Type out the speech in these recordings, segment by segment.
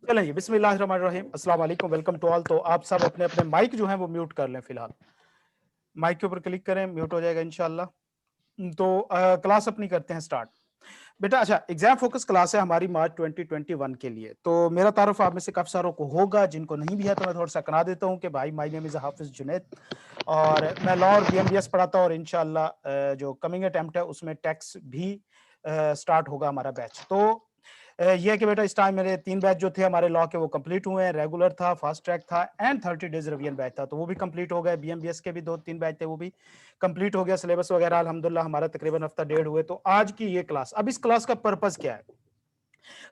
चलिए बिस्मिल्लाहिर्रहमानिर्रहीम, अस्सलाम वालेकुम, वेलकम टू ऑल। तो आप सब अपने अपने माइक जो है वो म्यूट कर लें फिलहाल। माइक के ऊपर क्लिक करें, म्यूट हो जाएगा इंशाल्लाह। तो क्लास अपनी करते हैं स्टार्ट। बेटा अच्छा, एग्जाम फोकस क्लास है हमारी मार्च 2021 के लिए। तो मेरा तारुफ आप में से काफी सारों को होगा, जिनको नहीं भी है तो मैं थोड़ा सा करा देता हूँ कि भाई माय नेम इज हाफिज जुनैद और मैं लॉ और बीएमबीएस पढ़ाता हूँ और इंशाल्लाह जो कमिंग अटेम्प्ट है उसमें टैक्स भी स्टार्ट होगा हमारा बैच। तो ये है कि बेटा इस टाइम मेरे 3 बैच जो थे हमारे लॉ के वो कंप्लीट हुए हैं। रेगुलर था, फास्ट ट्रैक था एंड 30 डेज रिवीजन बैच था, तो वो भी कंप्लीट हो गए। बीएमबीएस के भी 2-3 बैच थे, वो भी कंप्लीट हो गया। सिलेबस वगैरह अल्हम्दुलिल्लाह हमारा तकरीबन हफ्ता डेढ़ हुए। तो आज की ये क्लास, अब इस क्लास का पर्पस क्या है?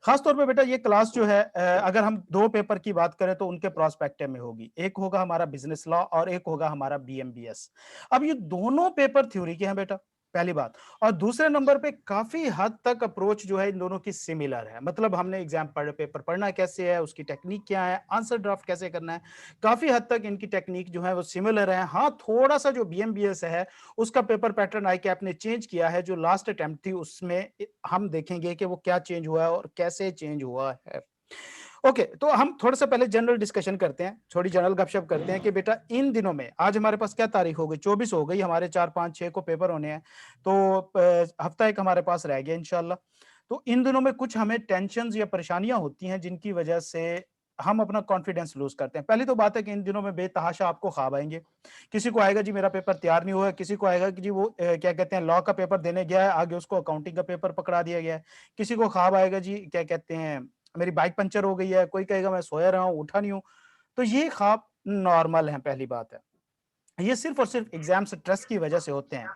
खास तौर पे बेटा ये क्लास जो है अगर हम 2 पेपर की बात करें तो उनके प्रोस्पेक्टिव में होगी। एक होगा हमारा बिजनेस लॉ और एक होगा हमारा बीएमबीएस। अब ये दोनों पेपर थ्योरी के हैं बेटा, पहली बात। और दूसरे नंबर पे काफी हद तक अप्रोच जो है इन दोनों की सिमिलर है। मतलब हमने एग्जाम पेपर पढ़ना कैसे है, उसकी टेक्निक क्या है, आंसर ड्राफ्ट कैसे करना है, काफी हद तक इनकी टेक्निक जो है वो सिमिलर है। हाँ, थोड़ा सा जो बीएमबीएस है उसका पेपर पैटर्न आई कैप ने चेंज किया है। जो लास्ट अटेम्प्ट थी उसमें हम देखेंगे कि वो क्या चेंज हुआ है और कैसे चेंज हुआ है। ओके, तो हम थोड़ा सा पहले जनरल डिस्कशन करते हैं, थोड़ी जनरल गपशप करते हैं कि बेटा इन दिनों में, आज हमारे पास क्या तारीख हो गई, 24 हो गई, हमारे 4-5-6 को पेपर होने हैं। तो हफ्ता एक हमारे पास रह गया इंशाल्लाह। तो इन दिनों में कुछ हमें टेंशन या परेशानियां होती हैं जिनकी वजह से हम अपना कॉन्फिडेंस लूज करते हैं। पहली तो बात है कि इन दिनों में बेतहाशा आपको ख्वाब आएंगे। किसी को आएगा जी मेरा पेपर तैयार नहीं हुआ है, किसी को आएगा कि जी वो क्या कहते हैं लॉ का पेपर देने गया है, आगे उसको अकाउंटिंग का पेपर पकड़ा दिया गया है। किसी को ख्वाब आएगा जी क्या कहते हैं मेरी बाइक पंचर हो गई है, कोई कहेगा मैं सोया रहा हूँ, उठा नहीं हूँ। तो ये ख्वाब नॉर्मल है, पहली बात है। ये सिर्फ और सिर्फ एग्जाम स्ट्रेस की वजह से होते हैं।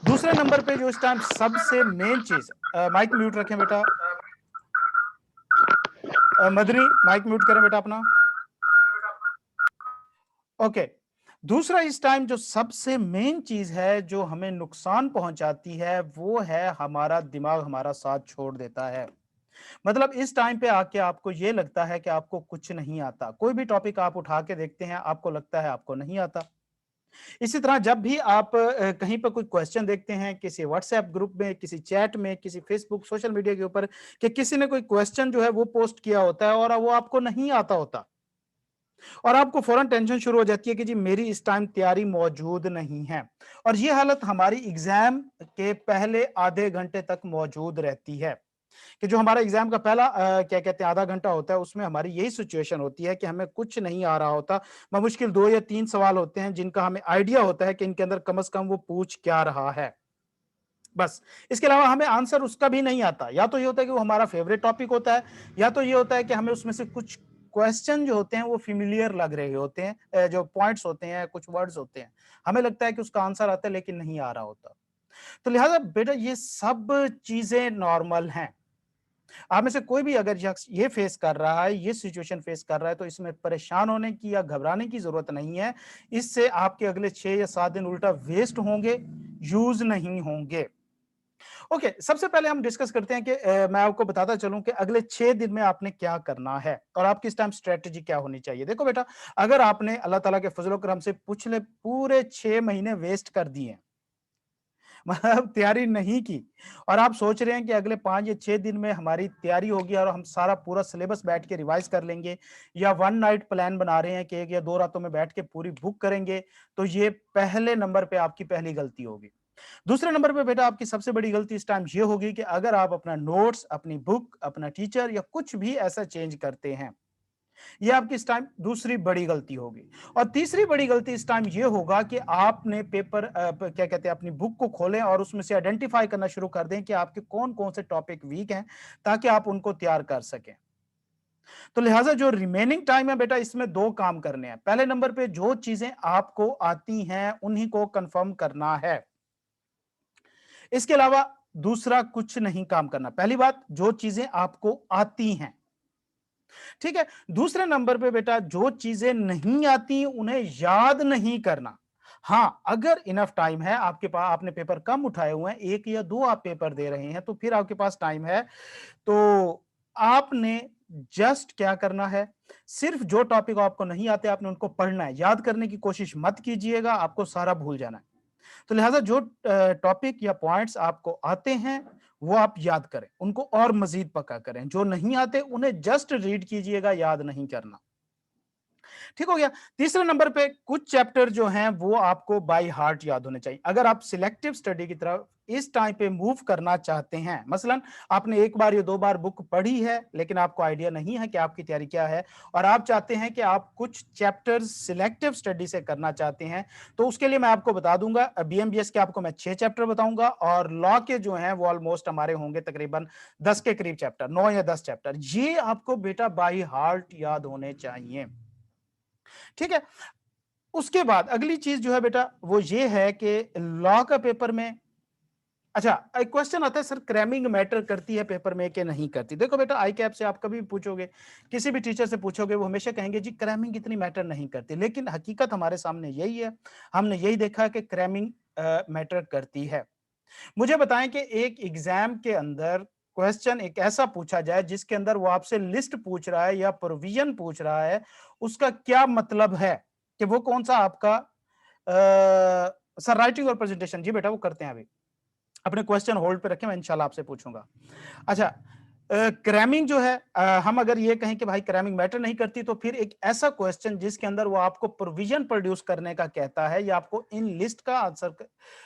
दूसरे नंबर पे जो इस टाइम सबसे मेन चीज, माइक म्यूट रखें बेटा, मदनी माइक म्यूट करें बेटा अपना। ओके, दूसरा इस टाइम जो सबसे मेन चीज है जो हमें नुकसान पहुंचाती है वो है हमारा दिमाग हमारा साथ छोड़ देता है। मतलब इस टाइम पे आके आपको ये लगता है कि आपको कुछ नहीं आता। कोई भी टॉपिक आप उठा के देखते हैं आपको लगता है आपको नहीं आता। इसी तरह जब भी आप कहीं पर कोई क्वेश्चन देखते हैं किसी व्हाट्सएप ग्रुप में, किसी चैट में, किसी फेसबुक सोशल मीडिया के ऊपर कि किसी ने कोई क्वेश्चन जो है वो पोस्ट किया होता है और वो आपको नहीं आता होता और आपको फौरन टेंशन शुरू हो जाती है कि जी मेरी इस टाइम तैयारी मौजूद नहीं है। और ये हालत हमारी एग्जाम के पहले आधे घंटे तक मौजूद रहती है कि जो हमारा एग्जाम का पहला क्या कहते हैं आधा घंटा होता है उसमें हमारी यही सिचुएशन होती है कि हमें कुछ नहीं आ रहा होता। मुश्किल 2 या 3 सवाल होते हैं जिनका हमें आइडिया होता है कि इनके अंदर कम से कम वो पूछ क्या रहा है, बस। इसके अलावा हमें आंसर उसका भी नहीं आता। या तो ये होता है कि वो हमारा फेवरेट टॉपिक होता है, या तो ये होता है कि हमें उसमें से कुछ क्वेश्चन जो होते हैं वो फेमिलियर लग रहे होते हैं, जो पॉइंट्स होते हैं, कुछ वर्ड्स होते हैं, हमें लगता है कि उसका आंसर आता है लेकिन नहीं आ रहा होता। तो लिहाजा बेटा ये सब चीजें नॉर्मल हैं। आप में से कोई भी अगर शख्स ये फेस कर रहा है, ये सिचुएशन फेस कर रहा है, तो इसमें परेशान होने की या घबराने की जरूरत नहीं है। इससे आपके अगले 6 या 7 दिन उल्टा वेस्ट होंगे, यूज नहीं होंगे। ओके, सबसे पहले हम डिस्कस करते हैं कि मैं आपको बताता चलूं कि अगले 6 दिन में आपने क्या करना है और आपकी इस टाइम स्ट्रेटजी क्या होनी चाहिए। देखो बेटा, अगर आपने अल्लाह ताला के फजल करम से पिछले पूरे 6 महीने वेस्ट कर दिए, मतलब तैयारी नहीं की, और आप सोच रहे हैं कि अगले 5 या 6 दिन में हमारी तैयारी होगी और हम सारा पूरा सिलेबस बैठ के रिवाइज कर लेंगे, या वन नाइट प्लान बना रहे हैं कि 1 या 2 रातों में बैठ के पूरी बुक करेंगे, तो ये पहले नंबर पे आपकी पहली गलती होगी। दूसरे नंबर पे बेटा आपकी सबसे बड़ी गलती इस टाइम ये होगी कि अगर आप अपना नोट्स, अपनी बुक, अपना टीचर या कुछ भी ऐसा चेंज करते हैं, ये आपकी इस टाइम दूसरी बड़ी गलती होगी। और तीसरी बड़ी गलती इस टाइम ये होगा कि आपने पेपर क्या कहते हैं अपनी बुक को खोलें और उसमें से आइडेंटिफाई करना शुरू कर दें कि आपके कौन कौन से टॉपिक वीक हैं, ताकि आप उनको तैयार कर सकें। तो लिहाजा जो रिमेनिंग टाइम है बेटा, इसमें 2 काम करने हैं। पहले नंबर पे जो चीजें आपको आती हैं उन्हीं को कंफर्म करना है। इसके अलावा दूसरा कुछ नहीं काम करना। पहली बात, जो चीजें आपको आती हैं, ठीक है। दूसरे नंबर पे बेटा जो चीजें नहीं आती उन्हें याद नहीं करना। हाँ, अगर इनफ टाइम है आपके पास, आपने पेपर कम उठाए हुए हैं, 1 या 2 आप पेपर दे रहे हैं, तो फिर आपके पास टाइम है। तो आपने जस्ट क्या करना है, सिर्फ जो टॉपिक आपको नहीं आते आपने उनको पढ़ना है। याद करने की कोशिश मत कीजिएगा, आपको सारा भूल जाना है। तो लिहाजा जो टॉपिक या पॉइंट्स आपको आते हैं वो आप याद करें, उनको और मजीद पक्का करें। जो नहीं आते उन्हें जस्ट रीड कीजिएगा, याद नहीं करना। ठीक हो गया। तीसरे नंबर पे कुछ चैप्टर जो हैं वो आपको बाय हार्ट याद होने चाहिए। अगर आप सिलेक्टिव स्टडी की तरफ इस टाइम पे मूव करना चाहते हैं, मसलन आपने एक बार या दो बार बुक पढ़ी है लेकिन आपको आइडिया नहीं है कि आपकी तैयारी क्या है, और आप चाहते हैं कि आप कुछ चैप्टर्स सिलेक्टिव स्टडी से करना चाहते हैं, तो उसके लिए मैं आपको बता दूंगा, बीएमबीएस के आपको मैं 6 चैप्टर बताऊंगा, और लॉ के जो हैं वो ऑलमोस्ट हमारे होंगे तकरीबन 10 के करीब चैप्टर, 9 या 10 चैप्टर। ये आपको बेटा बाय हार्ट याद होने चाहिए। ठीक है। उसके बाद अगली चीज जो है बेटा वो ये है कि लॉ का पेपर में, अच्छा एक क्वेश्चन आता है सर क्रैमिंग मैटर करती है पेपर में कि नहीं करती। देखो बेटा आई कैप से आप कभी भी पूछोगे, किसी भी टीचर से पूछोगे, वो हमेशा कहेंगे जी क्रैमिंग इतनी मैटर नहीं करती, लेकिन हकीकत हमारे सामने यही है, हमने यही देखा है कि क्रैमिंग मैटर करती है। मुझे बताएं कि एक एग्जाम के अंदर क्वेश्चन एक ऐसा पूछा जाए जिसके अंदर वो आपसे लिस्ट पूछ रहा है या प्रोविजन पूछ रहा है, उसका क्या मतलब है, कि वो कौन सा आपका सर राइटिंग और प्रेजेंटेशन, जी बेटा वो करते हैं अभी, अपने क्वेश्चन होल्ड पे रखें, मैं इंशाल्लाह आपसे पूछूंगा। अच्छा क्रैमिंग जो है, हम अगर ये कहें कि भाई क्रैमिंग मैटर नहीं करती, तो फिर एक ऐसा क्वेश्चन जिसके अंदर वो आपको प्रोविजन प्रोड्यूस करने का कहता है या आपको इन लिस्ट का आंसर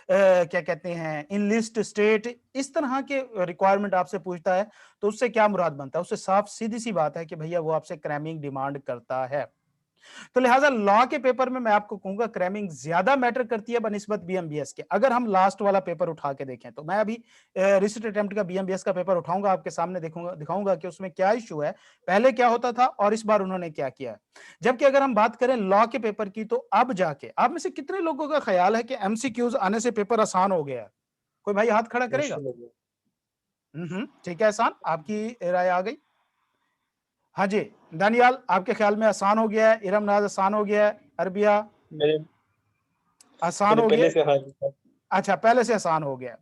क्या कहते हैं, इन लिस्ट स्टेट, इस तरह के रिक्वायरमेंट आपसे पूछता है, तो उससे क्या मुराद बनता है, उससे साफ सीधी सी बात है कि भैया वो आपसे क्रैमिंग डिमांड करता है। तो लिहाजा लॉ के पेपर में मैं आपको कहूंगा क्रैमिंग ज्यादा मैटर करती है बनिस्बत बीएमबीएस के। अगर हम लास्ट वाला पेपर उठा के देखें, तो मैं अभी रिसेंट अटेम्प्ट का बीएमबीएस का पेपर उठाऊंगा, आपके सामने दिखाऊंगा कि उसमें क्या इशू है, पहले क्या होता था और इस बार उन्होंने क्या किया है। जबकि अगर हम बात करें लॉ के पेपर की, तो अब जाके आप में से कितने लोगों का ख्याल है कि एमसीक्यूज आने से पेपर आसान हो गया है? कोई भाई हाथ खड़ा करेगा? मुश्किल हो गया। ठीक है, आसान, आपकी राय आ गई। हाँ जी, दानियाल आपके ख्याल में आसान हो गया है, इरम नाज आसान हो गया है, अरबिया मेरे आसान मेरे हो गया? पहले से हाल था। अच्छा पहले से आसान हो गया।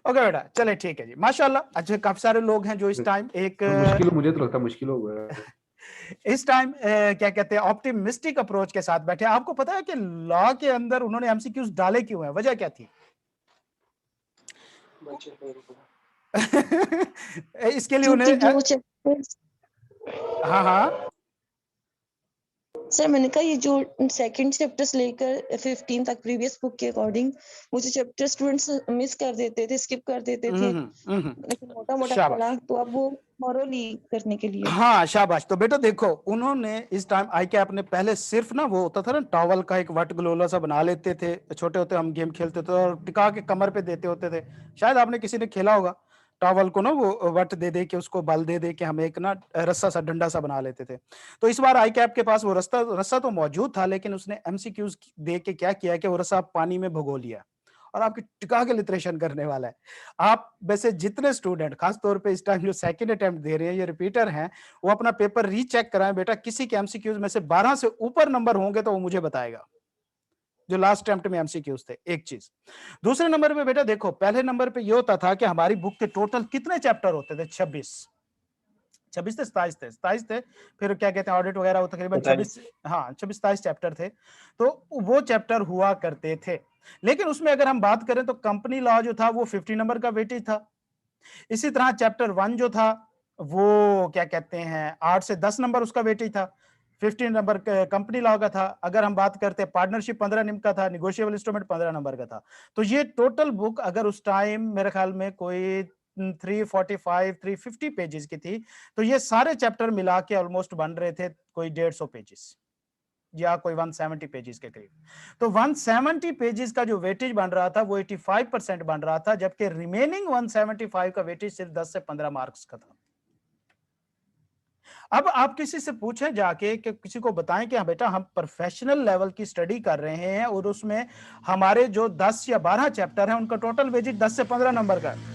ओके बेटा चले ठीक है जी, माशाल्लाह। अच्छा काफी सारे लोग हैं जो इस टाइम एक तो मुश्किल, मुझे तो लगता है मुश्किल हो गया है। इस टाइम क्या कहते हैं ऑप्टिमिस्टिक अप्रोच के साथ बैठे हैं। आपको पता है कि लॉ के अंदर उन्होंने एमसीक्यूज डाले क्यों हैं, वजह क्या थी? इसके लिए क्योंकि उन्हें जो चैप्टर्स, हाँ हाँ सर मैंने कहा ये जो सेकंड चैप्टर से लेकर 15 तक प्रीवियस बुक के अकॉर्डिंग वो जो चैप्टर स्टूडेंट्स मिस कर देते थे, स्किप कर देते थे, लेकिन मोटा मोटा शाबाश, पढ़ा, तो अब वो थॉरोली करने के लिए। हाँ शाबाश। तो बेटा देखो उन्होंने इस टाइम आई कैप ने पहले सिर्फ ना वो होता था ना टॉवल का एक वट ग्लोला सा बना लेते थे, छोटे होते हम गेम खेलते थे और टिका के कमर पे देते होते थे, शायद आपने किसी ने खेला होगा, टॉवल को ना वो वट दे दे के उसको बल दे दे के हम एक ना रस्सा सा डंडा सा बना लेते थे। तो इस बार आई कैप के पास वो रस्सा रस्सा तो मौजूद था, लेकिन उसने एमसीक्यूज दे के क्या किया कि वो रस्सा पानी में भगो लिया और आपकी टिका के लिटरेशन करने वाला है। आप वैसे जितने स्टूडेंट खास तौर पे इस टाइम जो सेकंड अटेम्प्ट दे रहे हैं, ये रिपीटर हैं, वो अपना पेपर रीचेक कराएं बेटा, किसी के एमसीक्यूज में से 12 से ऊपर नंबर होंगे तो वो मुझे बताएगा, जो लास्ट अटेम्प्ट में एमसीक्यूज थे। एक चीज, दूसरे नंबर पे बेटा देखो, पहले नंबर पे ये होता था कि हमारी बुक के टोटल कितने चैप्टर होते थे? 26, 26 थे, 27 थे, 27 थे, फिर क्या कहते हैं ऑडिट वगैरह, वो तकरीबन 26, 27। हाँ 26 27 चैप्टर थे, तो वो चैप्टर हुआ करते थे। लेकिन उसमें अगर हम बात करें तो कंपनी लॉ जो था वो 50 नंबर का वेटेज था। इसी तरह चैप्टर 1 जो था वो क्या कहते हैं 8 से 10 नंबर उसका वेटेज था, 15 नंबर कंपनी लॉ का था। अगर हम बात करते हैं पार्टनरशिप 15 नंबर का था, निगोशिएबल इंस्ट्रूमेंट 15 नंबर का था। तो ये टोटल बुक अगर उस टाइम मेरे ख्याल में कोई 345 350 पेजेस की थी, तो ये सारे चैप्टर मिला के ऑलमोस्ट बन रहे थे कोई 150 पेजेस या कोई 170 पेजेस के करीब। तो 170 पेजेस का जो वेटेज बन रहा था वो 85% बन रहा था, जबकि रिमेनिंग 175 का वेटेज सिर्फ 10 से 15 मार्क्स का था। अब आप किसी से पूछें जाके कि किसी को बताएं कि हाँ बेटा हम प्रोफेशनल लेवल की स्टडी कर रहे हैं और उसमें हमारे जो 10 या 12 चैप्टर हैं उनका टोटल वेटेज 10 से 15 नंबर का है,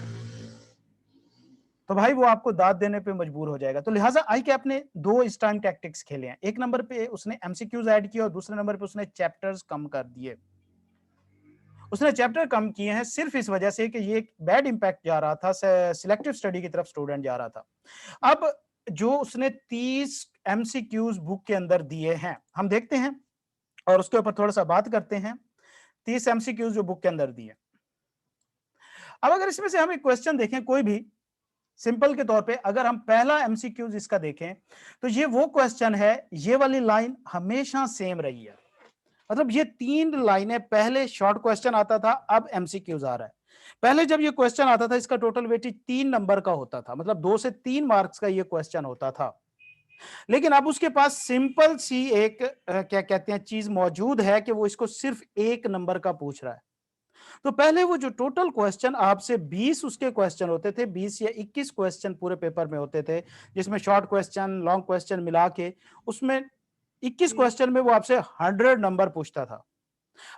तो भाई वो आपको दाद देने पे मजबूर हो जाएगा। तो लिहाजा आई कैप ने दो इस टाइम टैक्टिक्स खेले हैं, एक नंबर पे उसने एमसीक्यूज ऐड किया और दूसरे नंबर पे उसने चैप्टर्स कम कर दिए। उसने चैप्टर कम किए हैं सिर्फ इस वजह से कि ये एक बैड इंपैक्ट जा रहा था, सिलेक्टिव स्टडी की तरफ स्टूडेंट जा रहा था। अब जो उसने 30 एमसीक्यूज बुक के अंदर दिए हैं, हम देखते हैं और उसके ऊपर थोड़ा सा बात करते हैं। 30 एमसीक्यूज जो बुक के अंदर दिए, अब अगर इसमें से हम एक क्वेश्चन देखें कोई भी सिंपल के तौर पे, अगर हम पहला एमसीक्यूज इसका देखें तो ये वो क्वेश्चन है, ये वाली लाइन हमेशा सेम रही है। मतलब ये 3 लाइनें, पहले शॉर्ट क्वेश्चन आता था, अब एमसीक्यूज आ रहा है। पहले जब ये क्वेश्चन आता था इसका टोटल वेटेज 3 नंबर का होता था, मतलब 2 से 3 मार्क्स का ये क्वेश्चन होता था। लेकिन अब उसके पास सिंपल सी एक क्या कहते हैं चीज मौजूद है कि वो इसको सिर्फ 1 नंबर का पूछ रहा है। तो पहले वो जो टोटल क्वेश्चन आपसे 20 उसके क्वेश्चन होते थे, 20 या 21 क्वेश्चन पूरे पेपर में होते थे, जिसमें शॉर्ट क्वेश्चन लॉन्ग क्वेश्चन मिला के उसमें 21 क्वेश्चन में वो आपसे 100 नंबर पूछता था।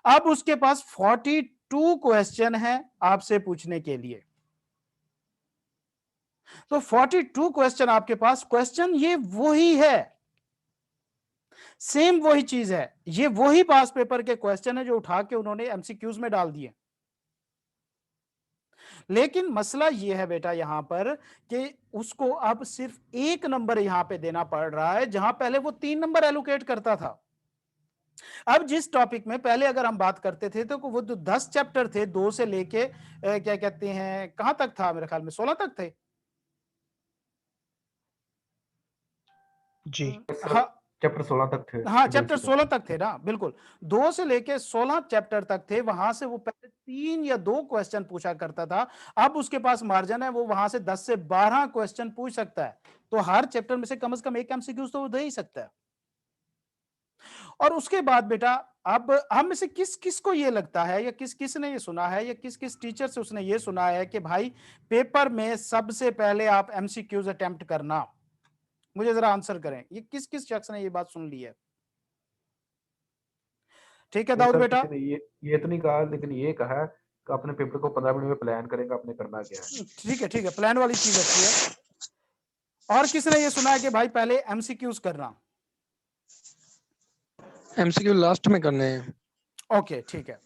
अब उसके पास 42 क्वेश्चन है आपसे पूछने के लिए। तो 42 क्वेश्चन आपके पास, क्वेश्चन ये वही है, सेम वही चीज है, ये वही पास पेपर के क्वेश्चन है जो उठा के उन्होंने एमसीक्यूज में डाल दिए। लेकिन मसला ये है बेटा यहां पर कि उसको अब सिर्फ 1 नंबर यहां पे देना पड़ रहा है, जहां पहले वो 3 नंबर एलोकेट करता था। अब जिस टॉपिक में पहले अगर हम बात करते थे तो वो जो 10 चैप्टर थे, 2 से लेके क्या कहते हैं कहां तक था, मेरे ख्याल में 16 तक थे। जी सर हाँ चैप्टर 16 तक थे हाँ, ट्रिपल चैप्टर सी 16 में। तक थे ना, बिल्कुल। 2 से लेके 16 चैप्टर तक थे, वहां से वो पहले 3 या 2 क्वेश्चन पूछा करता था। अब उसके पास मार्जिन है, वो वहां से 10 से 12 क्वेश्चन पूछ सकता है। तो हर चैप्टर में से कम एक एमसीक्यूज तो वो दे ही सकता है। और उसके बाद बेटा, अब हम में से किस किस को ये लगता है, या किस किस ने ये सुना है, या किस किस टीचर से उसने ये सुना है कि भाई पेपर में सबसे पहले आप एमसीक्यूज अटेम्प्ट करना? मुझे जरा आंसर करें, ये किस किस शख्स ने ये बात सुन ली है? ठीक है नहीं दाऊद सर, बेटा। किसी ने ये तो नहीं कहा, लेकिन ये कहा है कि अपने पेपर को 15 मिनट में प्लान करेगा, आपने करना क्या है। ठीक है, प्लान वाली चीज अच्छी है। और किसने ये सुना है कि भाई पहले एमसीक्यूज करना? एमसीक्यू लास्ट में करने हैं। ओके ठीक है।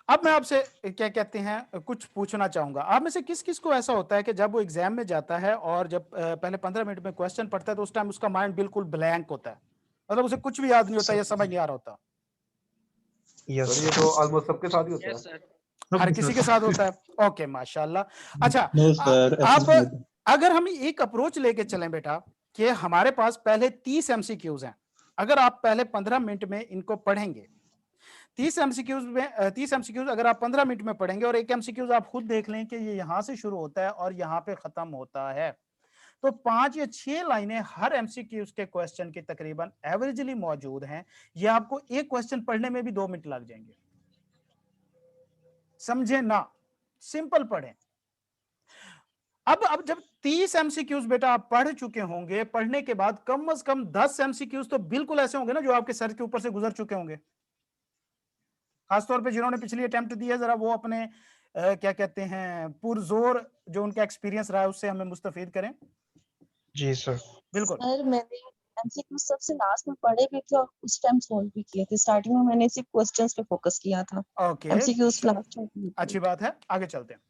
अब मैं आपसे क्या कहते हैं कुछ पूछना चाहूंगा, आप में से किस किस को ऐसा होता है कि जब वो एग्जाम में जाता है और जब पहले 15 मिनट में क्वेश्चन पढ़ता है तो उस टाइम उसका माइंड बिल्कुल ब्लैंक होता है, मतलब उसे कुछ भी याद नहीं होता या समझ नहीं आ रहा होता? यस सर ये तो ऑलमोस्ट सबके साथ ही होता है। हर किसी के साथ होता है। ओके माशाल्लाह। अच्छा, नो सर, ऐसा अब नहीं होता। अगर हम एक अप्रोच लेके चलें बेटा कि हमारे पास पहले 30 एमसीक्यूज हैं, अगर आप पहले 15 मिनट में इनको पढ़ेंगे, 30 एमसीक्यूज अगर आप 15 मिनट में पढ़ेंगे, और एक एमसीक्यूज आप खुद देख लें कि ये यहां से शुरू होता है और यहां पे खत्म होता है, तो 5 या 6 लाइनें हर एमसीक्यूज के क्वेश्चन की तकरीबन एवरेजली मौजूद हैं। ये आपको एक क्वेश्चन पढ़ने में भी 2 मिनट लग जाएंगे। समझे ना? सिंपल पढ़ें। अब जब 30 एमसीक्यूज बेटा आप पढ़ चुके होंगे, पढ़ने के बाद कम से कम 10 एमसीक्यूज तो बिल्कुल ऐसे होंगे ना जो आपके सर के ऊपर से गुजर चुके होंगे। खासतौर पे जिन्होंने पिछली अटेम्प्ट दी है, जरा वो अपने क्या कहते हैं पुरजोर जो उनका एक्सपीरियंस रहा है उससे हमें मुस्तफीद करें। जी सर। बिल्कुल। सर मैंने एमसीक्यू सबसे लास्ट में पढ़े भी थे और उस टाइम सॉल्व भी किए थे। स्टार्टिंग में मैंने सिर्फ क्वेश्चंस पे फोकस किया था। ओके, एमसीक्यूज लास्ट में किए थे। अच्छी बात है, आगे चलते हैं।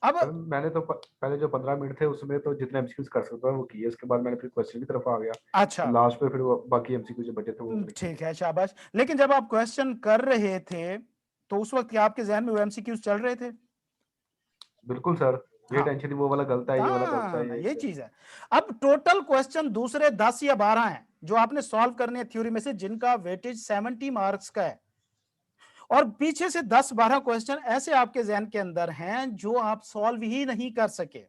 अब सर मैंने तो पहले जो 15 मिनट थे उसमें तो जितने एमसीक्यूज कर सकता था वो किए, उसके बाद मैंने फिर क्वेश्चन की तरफ आ गया। अच्छा, लास्ट पे फिर वो बाकी एमसीक्यू जो बचे थे वो ठीक है, शाबाश। लेकिन जब आप क्वेश्चन कर रहे थे तो उस वक्त क्या आपके जहन में वो एमसीक्यूज चल रहे थे? बिल्कुल सर, ये हाँ टेंशन थी वो वाला गलत है, ये वाला गलत है, ना, ये ये चीज है। अब टोटल क्वेश्चन दूसरे 10 या 12 हैं जो आपने सॉल्व करने हैं थ्योरी में से, जिनका वेटेज 70 मार्क्स का है, और पीछे से 10-12 क्वेश्चन ऐसे आपके जहन के अंदर हैं जो आप सॉल्व ही नहीं कर सके।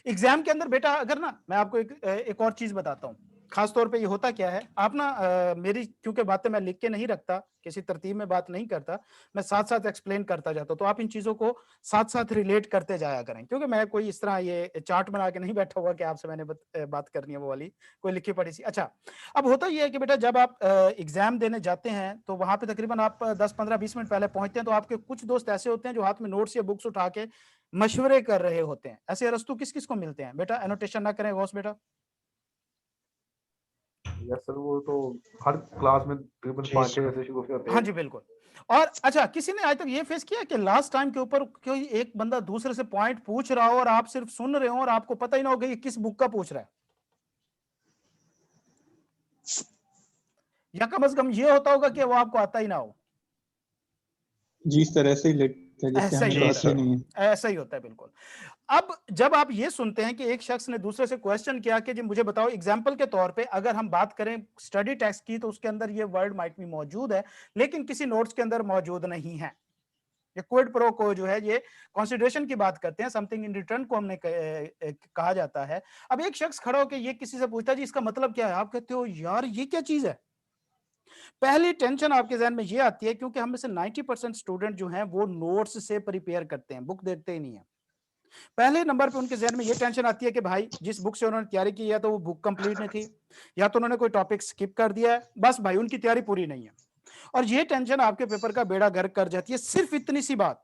एग्जाम के अंदर बेटा, अगर ना मैं आपको एक और चीज बताता हूँ, खासतौर पे ये होता क्या है, आप ना मेरी क्योंकि बातें मैं लिख के नहीं रखता, किसी तरतीब में बात नहीं करता, मैं साथ साथ एक्सप्लेन करता जाता हूँ, तो आप इन चीजों को साथ साथ रिलेट करते जाया करें, क्योंकि मैं कोई इस तरह ये चार्ट बना के नहीं बैठा हुआ कि आपसे मैंने बात करनी है वो वाली कोई लिखी पढ़ी सी। अच्छा, अब होता यह है कि बेटा जब आप एग्जाम देने जाते हैं तो वहां पे तकरीबन आप 10-15-20 मिनट पहले पहुंचते हैं, तो आपके कुछ दोस्त ऐसे होते हैं जो हाथ में नोट्स या बुक्स उठा के मशवरे कर रहे होते हैं। ऐसे अरस्तु किस किस को मिलते हैं बेटा? एनोटेशन ना करें गौस बेटा। यस सर, वो तो हर क्लास में तकरीबन जी 5-6 सर। ऐसे शुरू होते हाँ हैं। जी बिल्कुल। और अच्छा, किसी ने आज तक ये फेस किया कि लास्ट टाइम के ऊपर कोई एक बंदा दूसरे से पॉइंट पूछ रहा हो और आप सिर्फ सुन रहे हो और आपको पता ही ना हो कि ये किस बुक का पूछ रहा है? या कम से कम ये होता होगा कि वो आपको आता ही ना हो। जी इस तरह से ही दिखता है, जबकि ऐसा हमें ही तो जी आती ही सर। नहीं है। ऐसा ही होता है बिल्कुल। अब जब आप ये सुनते हैं कि एक शख्स ने दूसरे से क्वेश्चन किया कि जी मुझे बताओ, एग्जाम्पल के तौर पे अगर हम बात करें स्टडी टेक्स्ट की, तो उसके अंदर ये वर्ड माइट भी मौजूद है लेकिन किसी नोट्स के अंदर मौजूद नहीं है। ये क्विड प्रो को जो है, ये कंसिडरेशन की बात करते हैं, समथिंग इन रिटर्न को हमने कहा जाता है। अब एक शख्स खड़ा होकर ये किसी से पूछता है जी इसका मतलब क्या है, आप कहते हो यार ये क्या चीज है। पहली टेंशन आपके जहन में ये आती है क्योंकि हम में से 90% स्टूडेंट जो हैं वो नोट्स से प्रिपेयर करते हैं, बुक देखते ही नहीं है। पहले नंबर पे उनके जहन में ये टेंशन आती है कि भाई जिस बुक से उन्होंने तैयारी की है तो वो बुक कंप्लीट नहीं थी, या तो उन्होंने कोई टॉपिक स्किप कर दिया है, बस भाई उनकी तैयारी पूरी नहीं है। और ये टेंशन आपके पेपर का बेड़ा गर्क कर जाती है, सिर्फ इतनी सी बात।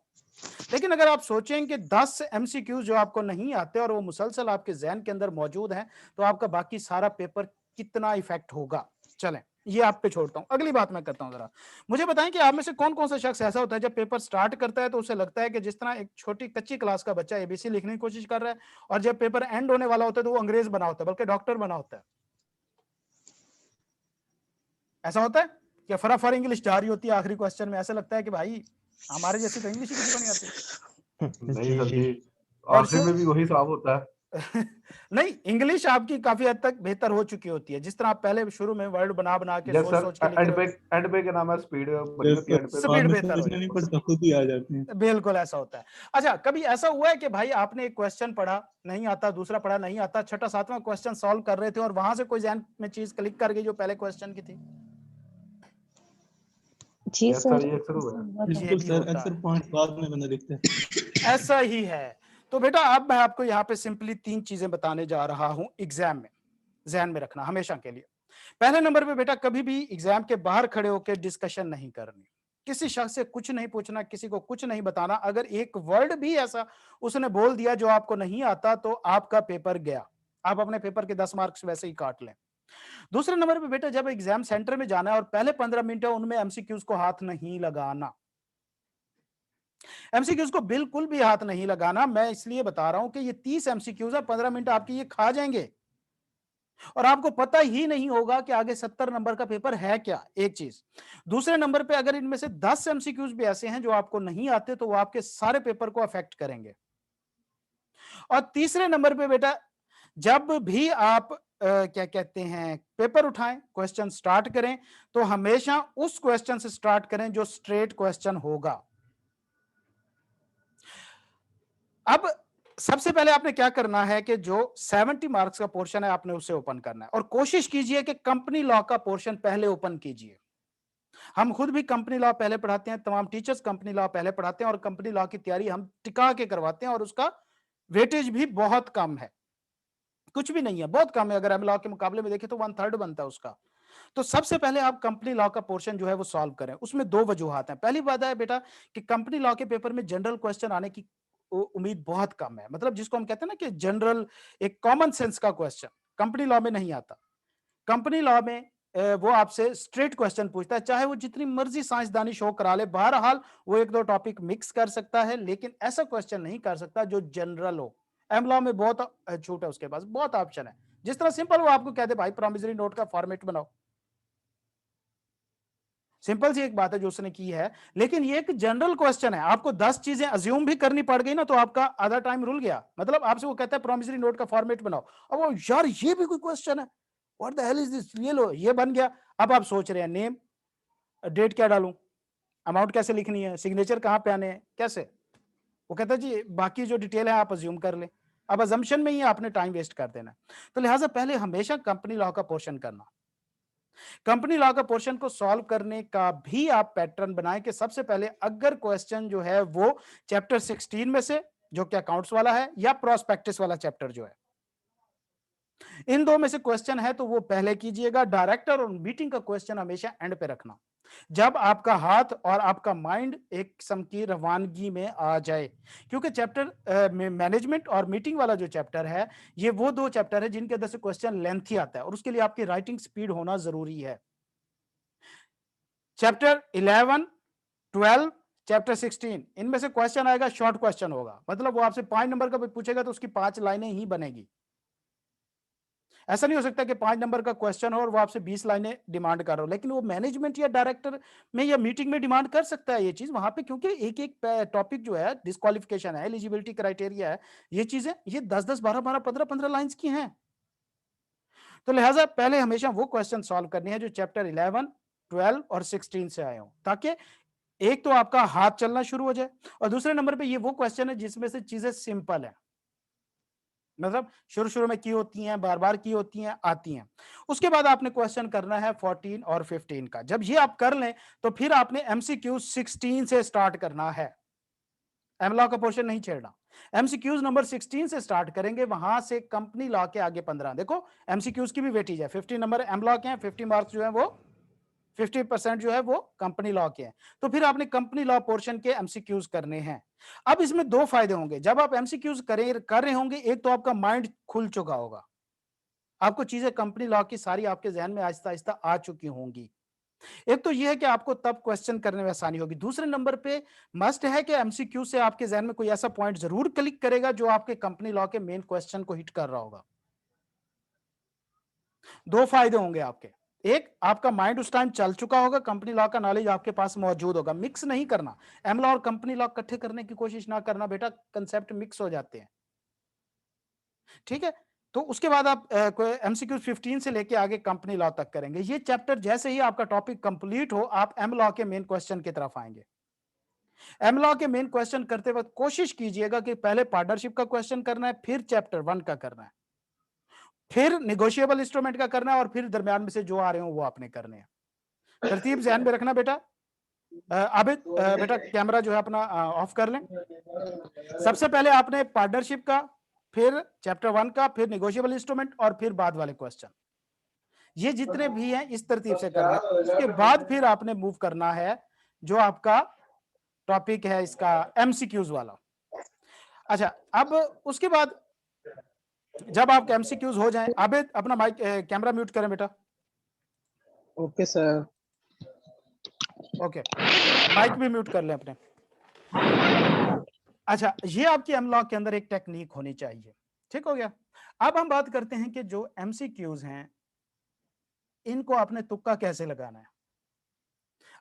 लेकिन अगर आप सोचें कि 10 एमसीक्यूज जो आपको नहीं आते और वो मुसलसल आपके जहन के अंदर मौजूद हैं, तो आपका बाकी सारा पेपर कितना इफेक्ट होगा। चलें, ये आप पे छोड़ता हूं। अगली बात मैं करता हूं, जरा मुझे बताएं कि आप में से कौन कौन सा शख्स ऐसा होता है जब पेपर स्टार्ट करता है तो उसे लगता है कि जिस तरह एक छोटी कच्ची क्लास का बच्चा एबीसी लिखने की कोशिश कर रहा है, और जब पेपर एंड होने वाला होता है तो वो अंग्रेज बना होता है, बल्कि डॉक्टर बना होता है। ऐसा होता है कि फटाफट इंग्लिश जा रही होती है आखिरी क्वेश्चन में, ऐसा लगता है कि भाई हमारे जैसी तो इंग्लिश ही किसी को नहीं आती। नहीं जी सर जी। जी, और आखिरी में भी वही हिसाब होता है। नहीं, इंग्लिश आपकी काफी हद तक बेहतर हो चुकी होती है, जिस तरह आप पहले शुरू में वर्ड बना बना के यस सोच सर, सोच के लिख रहे हो। एंड पे क्या नाम है, स्पीड बनी जब होती है एंड पे। बाद स्पीड में बेहतर हो सोचना नहीं जाती पड़ता, खुद ही आ जाते हैं। है, बिल्कुल ऐसा होता है। अच्छा, कभी ऐसा हुआ है कि भाई आपने एक क्वेश्चन पढ़ा नहीं आता, दूसरा पढ़ा नहीं आता, छठा सातवां क्वेश्चन सॉल्व कर रहे थे और वहां से कोई जहन में चीज क्लिक कर गई जो पहले क्वेश्चन की थी। जी यस सर, सर, ये अक्सर हुआ ऐसा है। हुआ था। ये बिल्कुल भी सर, होता अक्सर है, पॉइंट बाद में बंदा दिखता है। ऐसा ही है। तो बेटा अब मैं आपको यहाँ पे सिंपली 3 चीजें बताने जा रहा हूं एग्जाम में, जहन में रखना हमेशा के लिए। पहले नंबर पे बेटा, कभी भी एग्जाम के बाहर खड़े होकर डिस्कशन नहीं करनी, किसी शख्स से कुछ नहीं पूछना, किसी को कुछ नहीं बताना। अगर एक वर्ड भी ऐसा उसने बोल दिया जो आपको नहीं आता तो आपका पेपर गया, आप अपने पेपर के 10 मार्क्स वैसे ही काट लें। दूसरे नंबर पे बेटा, जब एग्जाम सेंटर में जाना है और पहले 15 मिनट है उनमें एमसीक्यूज को हाथ नहीं लगाना, एमसीक्यूज को बिल्कुल भी हाथ नहीं लगाना। मैं इसलिए बता रहा हूं कि ये 30 एमसीक्यूज है, 15 मिनट आपके ये खा जाएंगे और आपको पता ही नहीं होगा कि आगे 70 नंबर का पेपर है क्या, एक चीज। दूसरे नंबर पे अगर इनमें से 10 एमसीक्यूज भी ऐसे हैं जो आपको नहीं आते तो वो आपके सारे पेपर को अफेक्ट करेंगे। और तीसरे नंबर पे बेटा, जब भी आप क्या कहते हैं पेपर उठाएं, क्वेश्चन स्टार्ट करें, तो हमेशा उस क्वेश्चन से स्टार्ट करें जो स्ट्रेट क्वेश्चन होगा। अब सबसे पहले आपने क्या करना है कि जो 70 मार्क्स का पोर्शन है आपने उसे ओपन करना है, और कोशिश कीजिए कि कंपनी लॉ का पोर्शन पहले ओपन कीजिए। हम खुद भी कंपनी लॉ पहले पढ़ाते हैं, तमाम टीचर्स कंपनी लॉ पहले पढ़ाते हैं और कंपनी लॉ की तैयारी हम टिका के करवाते हैं और उसका वेटेज भी बहुत कम है, कुछ भी नहीं है, बहुत कम है। अगर हम लॉ के मुकाबले में देखें तो 1/3 बनता है उसका। तो सबसे पहले आप कंपनी लॉ का पोर्शन जो है वो सॉल्व करें। उसमें 2 वजूहात हैं। पहली बात है बेटा कि कंपनी लॉ के पेपर में जनरल क्वेश्चन आने की उम्मीद बहुत कम है, मतलब जिसको हम कहते हैं ना कि जनरल, एक कॉमन सेंस का क्वेश्चन कंपनी लॉ में नहीं आता। कंपनी लॉ में वो आपसे स्ट्रेट क्वेश्चन पूछता है, चाहे वो जितनी मर्जी साइंसदानी शो करा ले, बहरहाल वो 1-2 टॉपिक मिक्स कर सकता है लेकिन ऐसा क्वेश्चन नहीं कर सकता जो जनरल हो। एम लॉ में बहुत छूट है, उसके पास बहुत ऑप्शन है। जिस तरह सिंपल वो आपको कहते भाई प्रॉमिसरी नोट का फॉर्मेट बनाओ, सिंपल सी एक बात है जो उसने की है, लेकिन ये एक जनरल क्वेश्चन है, आपको 10 चीजें अज्यूम भी करनी पड़ गई ना तो आपका आधा टाइम रुल गया। मतलब आपसे वो कहता है प्रॉमिसरी नोट का फॉर्मेट बनाओ, अब वो यार ये भी कोई क्वेश्चन है, what the hell is this, ये लो ये बन गया। अब आप सोच रहे हैं नेम, डेट क्या डालूं, अमाउंट कैसे लिखनी है, सिग्नेचर कहां पे आने हैं, कैसे। वो कहता है जी बाकी जो डिटेल है आप अज्यूम कर लें। अब अजम्पशन में ही आपने टाइम वेस्ट कर देना। तो लिहाजा पहले हमेशा कंपनी लॉ का पोर्शन करना, कंपनी लॉ का पोर्शन को सॉल्व करने का भी आप पैटर्न बनाएं कि सबसे पहले अगर क्वेश्चन जो है वो चैप्टर 16 में से जो कि अकाउंट्स वाला है या प्रोस्पेक्टिस वाला चैप्टर जो है, इन दो में से क्वेश्चन है तो वो पहले कीजिएगा। डायरेक्टर और मीटिंग का क्वेश्चन हमेशा एंड पे रखना, जब आपका हाथ और आपका माइंड एक किस्म की रवानगी में आ जाए। क्योंकि चैप्टर मैनेजमेंट और मीटिंग वाला जो चैप्टर है, ये वो 2 चैप्टर है जिनके अंदर से क्वेश्चन लेंथी आता है और उसके लिए आपकी राइटिंग स्पीड होना जरूरी है। चैप्टर 11, 12, चैप्टर 16, इनमें से क्वेश्चन आएगा शॉर्ट क्वेश्चन होगा, मतलब वो आपसे 5 नंबर का पूछेगा तो उसकी 5 लाइनें ही बनेगी। ऐसा नहीं हो सकता कि 5 नंबर का क्वेश्चन हो और वो आपसे 20 लाइनें डिमांड कर रहा हो, लेकिन वो मैनेजमेंट या डायरेक्टर में या मीटिंग में डिमांड कर सकता है ये चीज वहां पे, क्योंकि एक एक टॉपिक जो है, डिस्क्वालिफिकेशन है, एलिजिबिलिटी क्राइटेरिया है, ये चीजें ये 10-10, 12-12, 15-15 लाइंस की हैं। तो लिहाजा पहले हमेशा वो क्वेश्चन सॉल्व करने हैं जो चैप्टर 11, 12 और 16 से आए हो, ताकि एक तो आपका हाथ चलना शुरू हो जाए, और दूसरे नंबर पे ये वो क्वेश्चन है जिसमें से चीजें सिंपल है, मतलब शुरू शुरू में की होती हैं, बार बार की होती हैं, आती हैं। उसके बाद आपने क्वेश्चन करना है 14 और 15 का। जब ये आप कर लें तो फिर आपने एमसीक्यू 16 से स्टार्ट करना है, एमलॉ का पोर्शन नहीं छेड़ना। एमसीक्यूज नंबर 16 से स्टार्ट करेंगे, वहां से कंपनी लॉ के आगे 15। देखो एमसीक्यूज की भी वेटेज है, 15 नंबर एमलॉ के हैं, 50 मार्क्स जो है वो 50% जो है वो कंपनी लॉ के हैं। तो फिर आपने कंपनी लॉ पोर्शन के एमसीक्यूज करने हैं। अब इसमें दो फायदे होंगे, जब आप एमसीक्यूज कर रहे होंगे, एक तो आपका माइंड खुल चुका होगा, आपको चीजें कंपनी लॉ की सारी आपके जहन में आहिस्ता आहिस्ता आ चुकी होंगी। एक तो यह है कि आपको तब क्वेश्चन करने में आसानी होगी। दूसरे नंबर पे मस्ट है कि एमसीक्यू से आपके जहन में कोई ऐसा पॉइंट जरूर क्लिक करेगा जो आपके कंपनी लॉ के मेन क्वेश्चन को हिट कर रहा होगा। दो फायदे होंगे आपके, एक आपका माइंड उस टाइम चल चुका होगा, कंपनी लॉ का नॉलेज आपके पास मौजूद होगा। मिक्स नहीं करना, एम लॉ और कंपनी लॉ इकट्ठे करने की कोशिश ना करना बेटा, कंसेप्ट मिक्स हो जाते हैं, ठीक है। तो उसके बाद आप एमसीक्यू 15 से लेके आगे कंपनी लॉ तक करेंगे। ये चैप्टर जैसे ही आपका टॉपिक कंप्लीट हो, आप एम लॉ के मेन क्वेश्चन की तरफ आएंगे। एम लॉ के मेन क्वेश्चन करते वक्त कोशिश कीजिएगा कि पहले पार्टनरशिप का क्वेश्चन करना है, फिर चैप्टर 1 का करना है, फिर निगोशिएबल इंस्ट्रूमेंट का करना है, और फिर दरमियान में से जो आ रहे हो वो आपने करने हैं। तरतीब ध्यान में रखना बेटा। आबिद बेटा कैमरा जो है अपना ऑफ कर लें। सबसे पहले आपने पार्टनरशिप का, फिर चैप्टर 1 का, फिर निगोशिएबल इंस्ट्रूमेंट, और फिर बाद वाले क्वेश्चन, ये जितने भी हैं इस तरतीब से करना है। उसके बाद फिर आपने मूव करना है जो आपका टॉपिक है इसका एमसीक्यूज वाला। अच्छा, अब उसके बाद जब आपके एमसीक्यूज हो जाएं, आबिद अपना माइक कैमरा म्यूट करें बेटा। Okay sir. ओके, माइक भी म्यूट कर लें अपने। अच्छा, ये आपकी एमलॉग के अंदर एक टेक्निक होनी चाहिए, ठीक हो गया। अब हम बात करते हैं कि जो एमसीक्यूज हैं इनको आपने तुक्का कैसे लगाना है।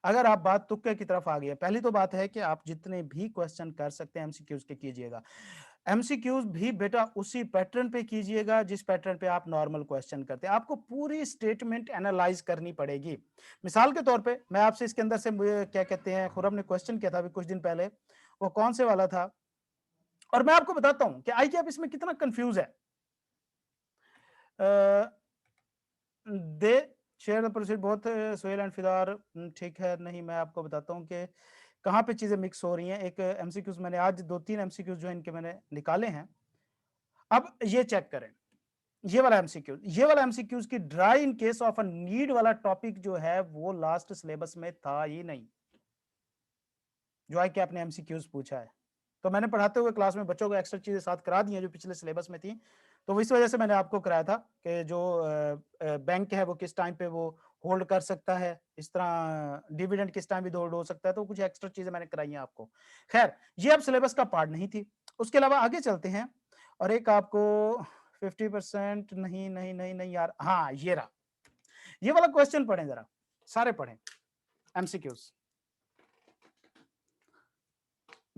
अगर आप बात तुक्के की तरफ आ गई है, पहली तो बात है कि आप जितने भी क्वेश्चन कर सकते हैं एमसीक्यूज के कीजिएगा। एमसीक्यूज भी बेटा उसी पैटर्न पे कीजिएगा जिस पैटर्न पे आप नॉर्मल क्वेश्चन करते हैं। आपको पूरी स्टेटमेंट एनालाइज करनी पड़ेगी। मिसाल के तौर पे मैं आपसे इसके अंदर से क्या कहते हैं, खुरम ने क्वेश्चन किया था अभी कुछ दिन पहले, वो कौन से वाला था, और मैं आपको बताता हूं कि आई क्या इसमें कितना कंफ्यूज है। दे शेयर द प्रोसीड बहुत सोहेल एंड फिदार, ठीक है। नहीं, मैं आपको बताता हूं कि कहाँ पे चीजें मिक्स हो रही हैं। एक एमसीक्यूज मैंने आज 2-3 एमसीक्यूज जो इनके मैंने निकाले हैं। अब ये चेक करें, ये वाला एमसीक्यूज की dry in case of a need वाला टॉपिक जो है वो लास्ट सिलेबस में था ही नहीं, जो है कि आपने एमसीक्यूज पूछा है। तो मैंने पढ़ाते हुए क्लास में बच्चों को एक्स्ट्रा चीजें साथ करा दी हैं जो पिछले सिलेबस में थी, तो इस वजह से मैंने आपको कराया था कि जो बैंक है वो किस टाइम पे वो होल्ड कर सकता है, इस तरह डिविडेंड किस टाइम भी होल्ड हो सकता है, तो कुछ एक्स्ट्रा चीजें मैंने कराई हैं आपको। खैर, ये अब सिलेबस का पार्ट नहीं थी। उसके अलावा आगे चलते हैं, और एक आपको 50% नहीं नहीं नहीं नहीं यार, हाँ ये रहा, ये वाला क्वेश्चन पढ़ें जरा, सारे पढ़ें। एमसीक्यूज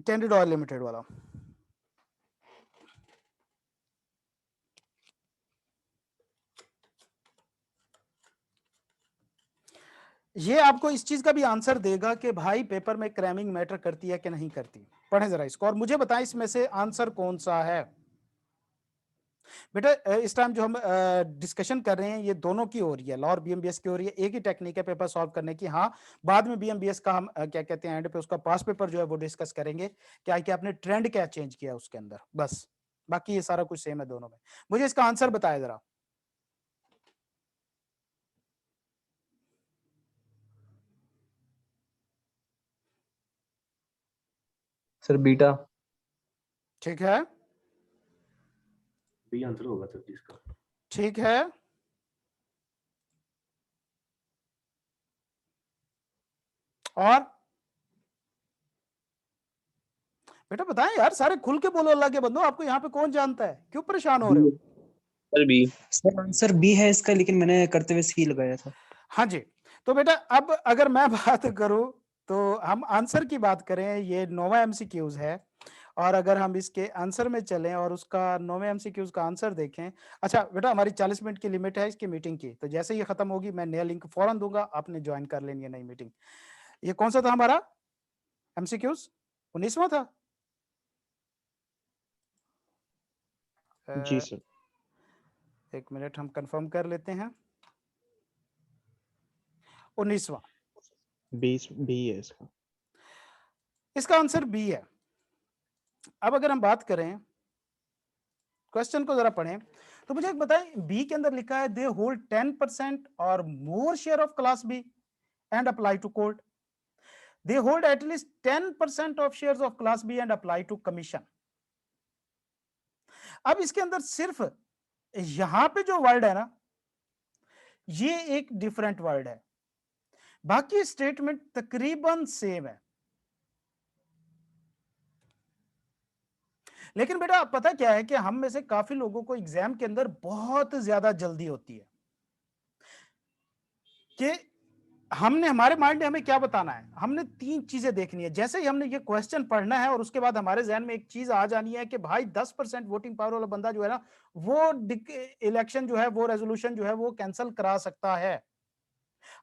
कैंडिड ऑयल लिमिटेड वाला, ये आपको इस चीज का भी आंसर देगा कि भाई पेपर में क्रैमिंग मैटर करती है कि नहीं करती। पढ़ें जरा इसको और मुझे बताएं इसमें से आंसर कौन सा है। बेटा इस टाइम जो हम डिस्कशन कर रहे हैं ये दोनों की हो रही है, लॉ और बीएमबीएस की हो रही है। एक ही टेक्निक है पेपर सॉल्व करने की। हाँ, बाद में बीएमबीएस का हम क्या कहते हैं एंड पे उसका पास पेपर जो है वो डिस्कस करेंगे, क्या कि आपने ट्रेंड क्या चेंज किया उसके अंदर, बस। बाकी ये सारा कुछ सेम है दोनों में। मुझे इसका आंसर बताया जरा। Sir beta. ठीक है, बी आंसर होगा सर इसका। ठीक है, और बेटा बताएं यार, सारे खुल के बोलो अल्लाह के बंदो, आपको यहाँ पे कौन जानता है, क्यों परेशान हो रहे हो। Sir B. Sir answer B है इसका, लेकिन मैंने करते हुए सी लगाया था। हाँ जी, तो बेटा अब अगर मैं बात करूं तो हम आंसर की बात करें, ये 9वां एमसीक्यूज है और अगर हम इसके आंसर में चलें और उसका 9वें एमसीक्यूज का आंसर देखें। अच्छा बेटा, हमारी 40 मिनट की लिमिट है इसकी मीटिंग की, तो जैसे ये खत्म होगी मैं नया लिंक फौरन दूंगा, आपने ज्वाइन कर लेनी है नई मीटिंग। ये कौन सा था हमारा एमसीक्यूज? 19वां था। जी सर। एक मिनट हम कंफर्म कर लेते हैं। 19वां। बी है इसका। इसका आंसर बी है। अब अगर हम बात करें, क्वेश्चन को जरा पढ़ें तो मुझे एक बताएं, बी के अंदर लिखा है दे होल्ड 10% और more share of class B and apply to court. They hold at least 10% of shares of class B and apply to commission. अब इसके अंदर सिर्फ यहां पे जो वर्ड है ना, ये एक डिफरेंट वर्ड है, बाकी स्टेटमेंट तकरीबन सेम है। लेकिन बेटा पता क्या है कि हम में से काफी लोगों को एग्जाम के अंदर बहुत ज्यादा जल्दी होती है कि हमने, हमारे माइंड ने हमें क्या बताना है, हमने 3 चीजें देखनी है। जैसे ही हमने ये क्वेश्चन पढ़ना है और उसके बाद हमारे जहन में एक चीज आ जानी है कि भाई 10% वोटिंग पावर वाला बंदा जो है ना, वो इलेक्शन जो है, वो रेजोल्यूशन जो है वो कैंसिल करा सकता है।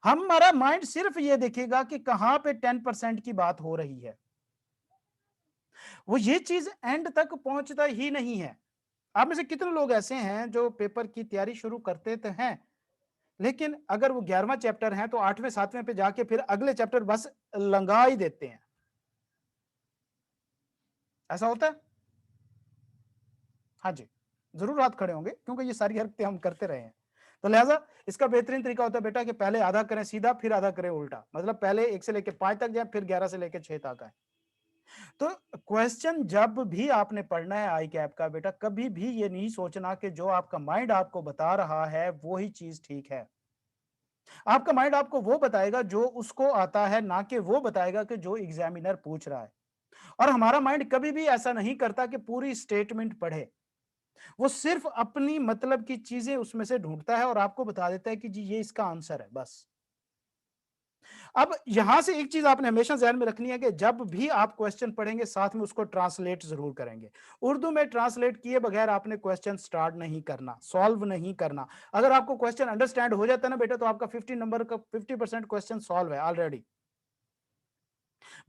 हमारा माइंड सिर्फ ये देखेगा कि कहां पे 10% की बात हो रही है, वो ये चीज एंड तक पहुंचता ही नहीं है। आप में से कितने लोग ऐसे हैं जो पेपर की तैयारी शुरू करते तो हैं, लेकिन अगर वो 11वां चैप्टर है तो 8वें 7वें पे जाके फिर अगले चैप्टर बस लंगा ही देते हैं? ऐसा होता है? हाँ जी, जरूर हाथ खड़े होंगे क्योंकि ये सारी हरकतें हम करते रहे हैं। तो लिहाजा इसका बेहतरीन तरीका होता है बेटा कि पहले आधा करें सीधा, फिर आधा करें उल्टा, मतलब पहले 1 से लेके 5 तक जाए, फिर 11 से लेके 6 तक आए। तो क्वेश्चन जब भी आपने पढ़ना है आई कैप का बेटा, कभी भी ये नहीं सोचना कि जो आपका माइंड आपको बता रहा है वो ही चीज ठीक है। आपका माइंड आपको वो बताएगा जो उसको आता है, ना कि वो बताएगा कि जो एग्जामिनर पूछ रहा है। और हमारा माइंड कभी भी ऐसा नहीं करता कि पूरी स्टेटमेंट पढ़े, वो सिर्फ अपनी मतलब की चीजें उसमें से ढूंढता है और आपको बता देता है कि जी ये इसका आंसर है बस। अब यहां से एक चीज आपने हमेशा ध्यान में रखनी है कि जब भी आप क्वेश्चन पढ़ेंगे साथ में उसको ट्रांसलेट जरूर करेंगे। उर्दू में ट्रांसलेट किए बगैर आपने क्वेश्चन स्टार्ट नहीं करना, सॉल्व नहीं करना। अगर आपको क्वेश्चन अंडरस्टैंड हो जाता है ना बेटा, तो आपका 50 नंबर का 50% क्वेश्चन सॉल्व है ऑलरेडी।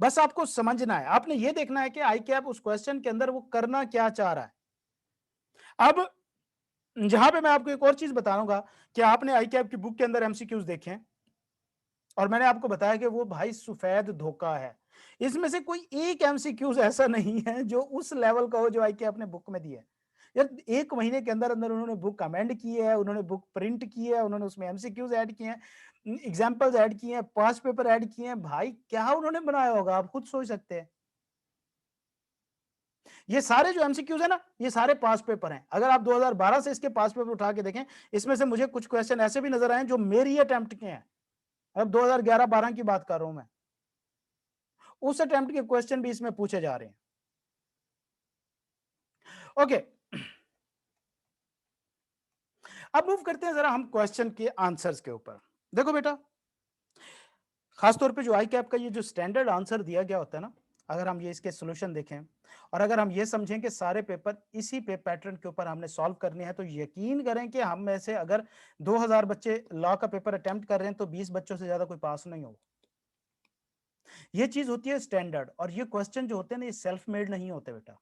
बस आपको समझना है, आपने ये देखना है कि आई कैप उस क्वेश्चन के अंदर वो करना क्या चाह रहा है। अब जहां पे मैं आपको एक और चीज बताऊंगा कि आपने आई कैप की बुक के अंदर एमसीक्यूज देखे हैं और मैंने आपको बताया कि वो भाई सफेद धोखा है। इसमें से कोई एक एमसीक्यूज ऐसा नहीं है जो उस लेवल का हो जो आई कैप अपने बुक में दिया है। यार 1 महीने के अंदर अंदर उन्होंने बुक अमेंड की है, उन्होंने बुक प्रिंट की है, उन्होंने उसमें एमसीक्यूज ऐड किए हैं, एग्जांपल्स ऐड किए हैं, 5 पेपर ऐड किए हैं। भाई क्या उन्होंने बनाया होगा, आप खुद सोच सकते हैं। ये सारे जो एमसीक्यूज है ना, ये सारे पास पेपर हैं। अगर आप 2012 से इसके पास पेपर उठा के देखें, इसमें से मुझे कुछ क्वेश्चन ऐसे भी नजर आए जो मेरी अटेम्प्ट के हैं। अब 2011-12 की बात कर रहा हूं मैं, उस अटेम्प्ट के क्वेश्चन भी इसमें पूछे जा रहे हैं। ओके, अब मूव करते हैं जरा हम क्वेश्चन के आंसर्स के ऊपर। देखो बेटा, खासतौर पे जो आई कैप का ये जो स्टैंडर्ड आंसर दिया गया होता है ना, अगर हम ये इसके सोल्यूशन देखें और अगर हम ये समझें कि सारे पेपर इसी पे पैटर्न के ऊपर हमने सॉल्व करने हैं, तो यकीन करें कि हम में से अगर 2000 बच्चे लॉ का पेपर अटेम्प्ट कर रहे हैं तो 20 बच्चों से ज्यादा कोई पास नहीं होगा। ये चीज होती है स्टैंडर्ड, और ये क्वेश्चन जो होते हैं ना, ये सेल्फ मेड नहीं होते बेटा।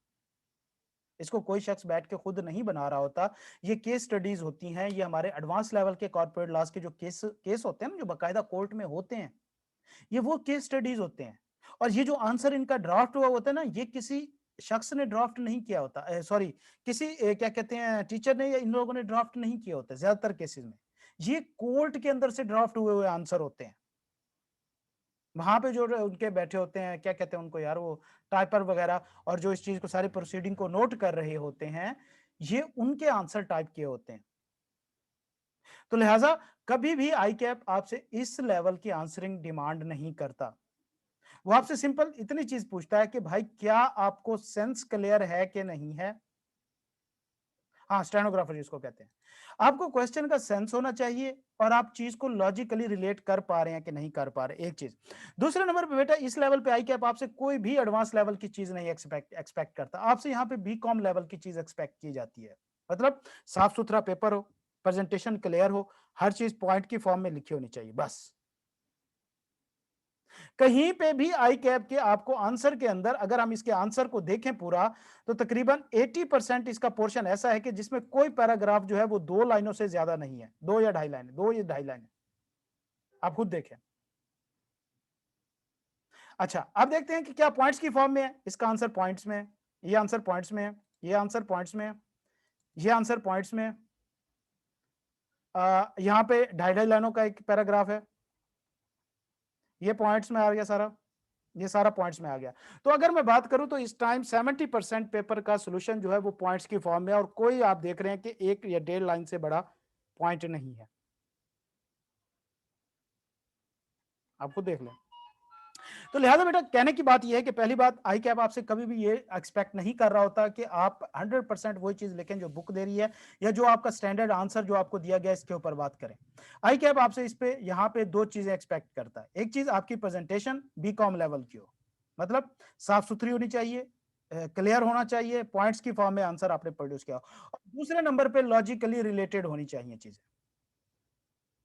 इसको कोई शख्स बैठ के खुद नहीं बना रहा होता। ये केस स्टडीज होती हैं, ये हमारे एडवांस लेवल के कॉर्पोरेट लॉस के जो केस होते हैं ना, जो बाकायदा कोर्ट में होते हैं, ये वो केस स्टडीज होते हैं। और ये जो आंसर इनका ड्राफ्ट हुआ होता है ना, ये किसी शख्स ने ड्राफ्ट नहीं किया होता, सॉरी किसी क्या कहते हैं टीचर ने या इन लोगों ने ड्राफ्ट नहीं किया होता। ज्यादातर केसेस में ये कोर्ट के अंदर से ड्राफ्ट हुए हुए आंसर होते हैं। वहां पे जो उनके बैठे होते हैं, क्या कहते हैं उनको यार, वो टाइपर वगैरह, और जो इस चीज को सारी प्रोसीडिंग को नोट कर रहे होते हैं, ये उनके आंसर टाइप किए होते हैं। तो लिहाजा कभी भी आई कैप आपसे इस लेवल की आंसरिंग डिमांड नहीं करता। वो आपसे सिंपल इतनी चीज पूछता है कि भाई क्या आपको सेंस क्लियर है कि नहीं है। हाँ, स्टेनोग्राफर जिसको कहते हैं। आपको क्वेश्चन का सेंस होना चाहिए और आप चीज को लॉजिकली रिलेट कर पा रहे हैं कि नहीं कर पा रहे, एक चीज। दूसरे नंबर पे बेटा इस लेवल पे आई कैप आपसे कोई भी एडवांस लेवल की चीज नहीं एक्सपेक्ट करता, आपसे यहाँ पे बीकॉम लेवल की चीज एक्सपेक्ट की जाती है। मतलब साफ सुथरा पेपर हो, प्रेजेंटेशन क्लियर हो, हर चीज पॉइंट की फॉर्म में लिखी होनी चाहिए बस। कहीं पे भी आई कैप के आपको आंसर के अंदर, अगर हम इसके आंसर को देखें पूरा, तो तकरीबन 80% इसका पोर्शन ऐसा है कि जिसमें कोई पैराग्राफ जो है वो 2 लाइनों से ज्यादा नहीं है, 2 या ढाई लाइन, 2 या ढाई लाइन। आप खुद देखें। अच्छा, अब देखते हैं कि क्या पॉइंट्स की फॉर्म में है। इसका आंसर पॉइंट्स में है, ये आंसर पॉइंट्स में है, ये आंसर पॉइंट्स में है, ये आंसर पॉइंट्स में है। यहां पे ढाई ढाई लाइनों का एक पैराग्राफ है, ये पॉइंट्स में आ गया सारा, ये सारा पॉइंट्स में आ गया। तो अगर मैं बात करूं तो इस टाइम 70% पेपर का सॉल्यूशन जो है वो पॉइंट्स की फॉर्म में है, और कोई आप देख रहे हैं कि 1 या 1.5 लाइन से बड़ा पॉइंट नहीं है। आपको देख लें। तो लिहाजा बेटा कहने की बात यह है कि पहली बात, आई कैप आपसे कभी भी ये एक्सपेक्ट नहीं कर रहा होता कि आप 100% वही चीज लिखें जो बुक दे रही है, या जो आपका स्टैंडर्ड आंसर जो आपको दिया गया इसके ऊपर बात करें। आई कैप आपसे इस पे यहाँ पे 2 चीजें एक्सपेक्ट करता है। एक चीज, आपकी प्रेजेंटेशन बीकॉम लेवल की हो, मतलब साफ सुथरी होनी चाहिए, क्लियर होना चाहिए, पॉइंट्स की फॉर्म में आंसर आपने प्रोड्यूस किया हो। और दूसरे नंबर पे लॉजिकली रिलेटेड होनी चाहिए चीजें,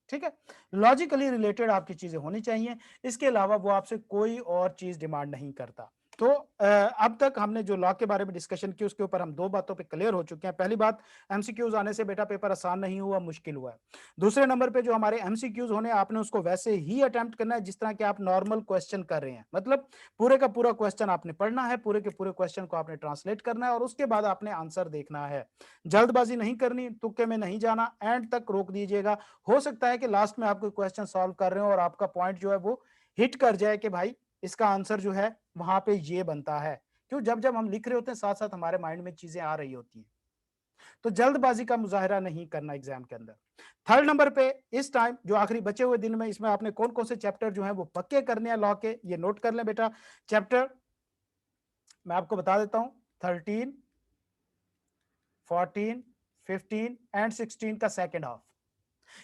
ठीक है। लॉजिकली रिलेटेड आपकी चीजें होनी चाहिए, इसके अलावा वो आपसे कोई और चीज डिमांड नहीं करता। तो अब तक हमने जो लॉ के बारे में डिस्कशन की उसके ऊपर हम 2 बातों पे क्लियर हो चुके हैं। पहली बात, एमसीक्यूज आने से बेटा पेपर आसान नहीं हुआ, मुश्किल हुआ है। दूसरे नंबर पे जो हमारे एमसीक्यूज होने, आपने उसको वैसे ही अटेम्प्ट करना है जिस तरह के आप नॉर्मल क्वेश्चन कर रहे हैं। मतलब पूरे का पूरा क्वेश्चन आपने पढ़ना है, पूरे के पूरे क्वेश्चन को आपने ट्रांसलेट करना है, और उसके बाद आपने आंसर देखना है। जल्दबाजी नहीं करनी, तुक्के में नहीं जाना, एंड तक रोक दीजिएगा। हो सकता है कि लास्ट में आप कोई क्वेश्चन सॉल्व कर रहे हो और आपका पॉइंट जो है वो हिट कर जाए कि भाई इसका आंसर जो है वहां पे ये बनता है। क्यों, जब जब हम लिख रहे होते हैं साथ साथ हमारे माइंड में चीजें आ रही होती हैं। तो जल्दबाजी का मुजाहिरा नहीं करना एग्जाम के अंदर। थर्ड नंबर पे, इस टाइम जो आखिरी बचे हुए दिन में, इसमें आपने कौन कौन से चैप्टर जो है वो पक्के करने हैं लॉ के, ये नोट कर लें बेटा। चैप्टर मैं आपको बता देता हूं, 13, 14, 15 एंड 16 का सेकेंड हाफ,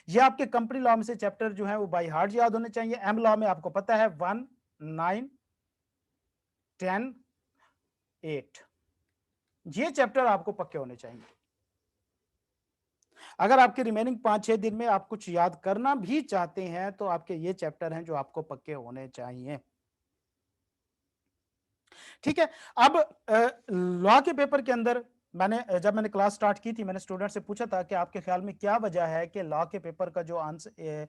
ये आपके कंपनी लॉ में से चैप्टर जो है वो बाय हार्ट याद होने चाहिए। एम लॉ में आपको पता है 1, 9, 10, 8, ये चैप्टर आपको पक्के होने चाहिए। अगर आपके रिमेनिंग 5-6 दिन में आप कुछ याद करना भी चाहते हैं तो आपके ये चैप्टर हैं जो आपको पक्के होने चाहिए, ठीक है। अब लॉ के पेपर के अंदर जब मैंने क्लास स्टार्ट की थी, मैंने स्टूडेंट से पूछा था कि आपके ख्याल में क्या वजह है कि लॉ के पेपर का जो आंसर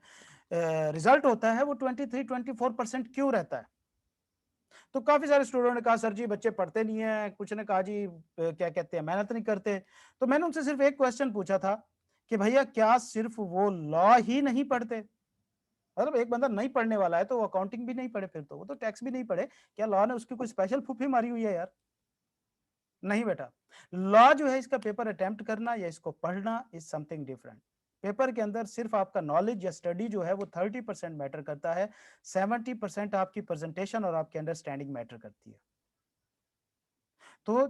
रिजल्ट होता है वो 23-24% क्यों रहता है। तो काफी सारे स्टूडेंट ने कहा सर जी बच्चे पढ़ते नहीं है, कुछ ने कहा जी क्या कहते हैं मेहनत नहीं करते। तो मैंने उनसे सिर्फ एक क्वेश्चन पूछा था कि भैया क्या सिर्फ वो लॉ ही नहीं पढ़ते, मतलब एक बंदा नहीं पढ़ने वाला है तो वो अकाउंटिंग भी नहीं पढ़े, फिर तो वो तो टैक्स भी नहीं पढ़े, क्या लॉ ने उसकी कोई स्पेशल फूफी मारी हुई है यार। नहीं बेटा, लॉ जो है इसका पेपर अटेम्प्ट करना या इसको पढ़ना इज समथिंग डिफरेंट। पेपर के अंदर सिर्फ आपका नॉलेज या स्टडी जो है वो 30% मैटर करता है, 70% आपकी प्रेजेंटेशन और आपकी अंडरस्टैंडिंग मैटर करती है। तो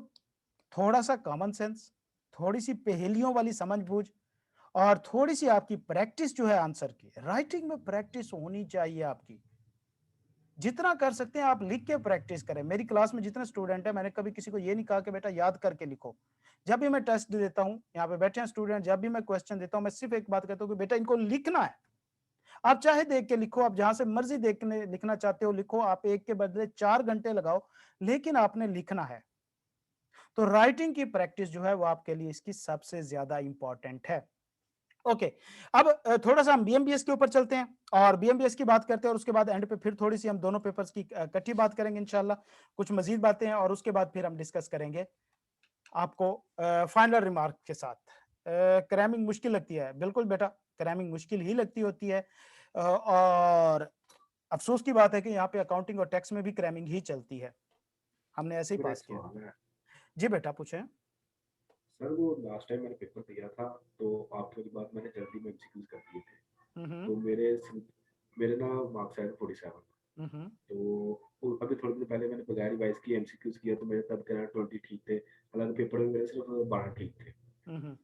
थोड़ा सा कॉमन सेंस, थोड़ी सी पहेलियों वाली समझ बूझ, और थोड़ी सी आपकी प्रैक्टिस जो है आंसर की, राइटिंग में प्रैक्टिस होनी चाहिए आपकी। जितना कर सकते हैं आप लिख के प्रैक्टिस करें। मेरी क्लास में जितने स्टूडेंट है, मैंने कभी किसी को ये नहीं कहा कि बेटा याद करके लिखो। जब भी मैं टेस्ट देता हूँ, यहाँ पे बैठे हैं स्टूडेंट, जब भी मैं क्वेश्चन देता हूँ मैं सिर्फ एक बात कहता हूँ कि बेटा इनको लिखना है। आप चाहे देख के लिखो, आप जहां से मर्जी देखने लिखना चाहते हो लिखो, आप एक के बदले 4 घंटे लगाओ, लेकिन आपने लिखना है। तो राइटिंग की प्रैक्टिस जो है वो आपके लिए इसकी सबसे ज्यादा इंपॉर्टेंट है। ओके, अब थोड़ा सा हम बीएमबीएस के ऊपर चलते हैं और बीएमबीएस की बात करते हैं, और उसके बाद एंड पे फिर थोड़ी सी हम दोनों पेपर्स की इकट्ठी बात करेंगे इंशाल्लाह, कुछ मजीद बातें हैं, और उसके बाद फिर हम डिस्कस करेंगे आपको फाइनल रिमार्क के साथ। क्रैमिंग मुश्किल लगती है, बिल्कुल बेटा, क्रैमिंग मुश्किल ही लगती होती है, और अफसोस की बात है कि यहाँ पे अकाउंटिंग और टैक्स में भी क्रैमिंग ही चलती है, हमने ऐसे ही मेरा पास एक किया। सवाल है जी बेटा पूछें। सर, वो लास्ट टाइम मैंने पेपर दिया था तो आपके बाद मैंने जल्दी में एमसीक्यूज कर दिए थे। हम्म तो मेरे ना मार्क्स आए थे 47। हम्म तो अभी थोड़े दिन पहले मैंने बगैर रिवाइज किए एमसीक्यूज किया तो मेरे तब कहना 20 ठीक थे, हालांकि पेपर में मेरे सिर्फ 12 ठीक थे। हम्म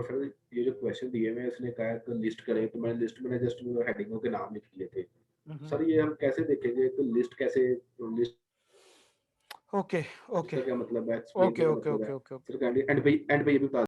और सर ये जो क्वेश्चन दिए हुए हैं इसने कहा है कि लिस्ट करें, तो मैंने लिस्ट में जस्ट हेडिंगों के नाम लिख लिए थे। सर ये हम कैसे देखेंगे कि लिस्ट कैसे, लिस्ट ओके का ओके क्या मतलब है, एक्सप्लेन ओके का ओके मतलब ओके है? ओके सर एंड पे ये भी बता